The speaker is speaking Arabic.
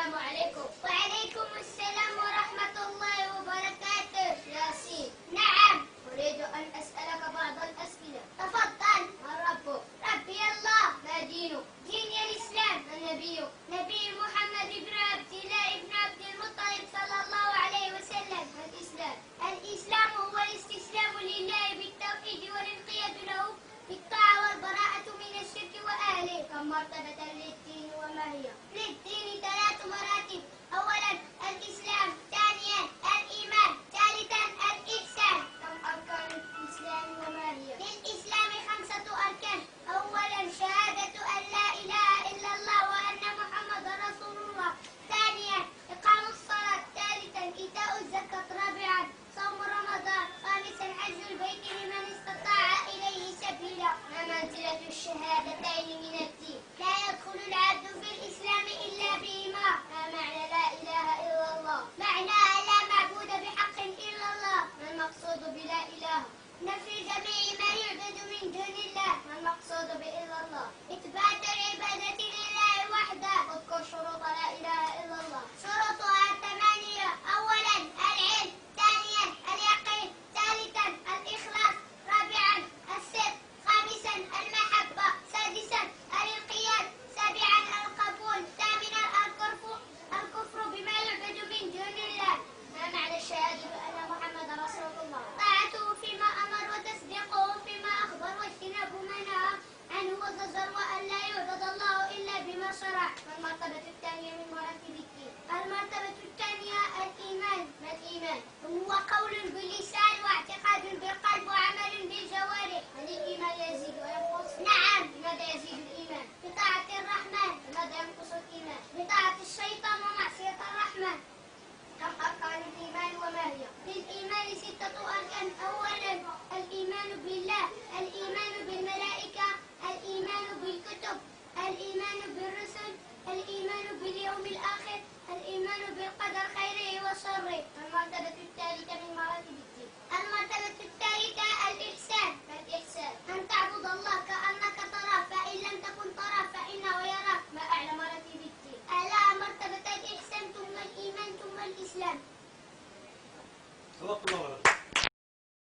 السلام عليكم. وعليكم السلام ورحمة الله وبركاته. ياسين، نعم، أريد أن أسألك بعض الأسئلة. تفضل. ما ربك؟ ربي الله. ما دينك؟ ديني الإسلام. ما نبيك؟ نبي محمد بن عبد الله بن عبد المطلب صلى الله عليه وسلم. ما الإسلام؟ الإسلام هو الاستسلام لله بالتوحيد والانقياد له بالطاعة والبراءة من الشرك وأهله. كم مرتبة للدين وما هي؟ للدين 3 مراتب. أولا الإسلام، ثانيا الإيمان، ثالثا الإحسان. كم أركان الإسلام وما هي؟ للإسلام 5 أركان. أولا شهادة أن لا إله إلا الله وأن محمدا رسول الله. ثانيا إقام الصلاة. ثالثا إيتاء الزكاة. رابعا صوم رمضان. خامسا حج البيت لمن استطاع إليه سبيلا. ما منزلة الشهادتين من الدين؟ لا يدخل العبد في الإسلام إلا بهما. ما معنى لا إله إلا الله؟ معناها لا معبود بحق إلا الله. ما المقصود بلا إله؟ نفي جميع ما يعبد من دون الله. ما المقصود بإلا الله؟ إثبات العبادة لله وحده. اذكر شروط لا إله إلا الله. شروطها 8. أولا العلم. ثانيا اليقين. ثالثا الإخلاص. رابعا الصدق. خامسا المحبة. سادسا الانقياد. سابعا القبول. ثامنا الكفر بما يعبد من دون الله. ما معنى الشهادة بأن محمد رسول الله؟ طاعته فيما أمر وتصديقه فيما أخبر واجتناب ما نهى عنه وزجر وأن لا يعبد الله إلا بما شرع. ما المرتبة الثانية من مراتب الدين؟ المرتبة الثانية الإيمان. ما الإيمان؟ هو قول باللسان واعتقاد بالقلب وعمل بالجوارح. هل الإيمان يزيد وينقص؟ نعم. لماذا يزيد الإيمان؟ بطاعة الرحمن. لماذا ينقص الإيمان؟ بطاعة الشيطان ومعصية الرحمن. كم أركان الإيمان وما هي؟ للإيمان 6 أركان. أولا الإيمان بالله. الإيمان بالملائكة. الإيمان بالكتب. الإيمان بالرسل. الإيمان باليوم الآخر. الإيمان بالقدر خيره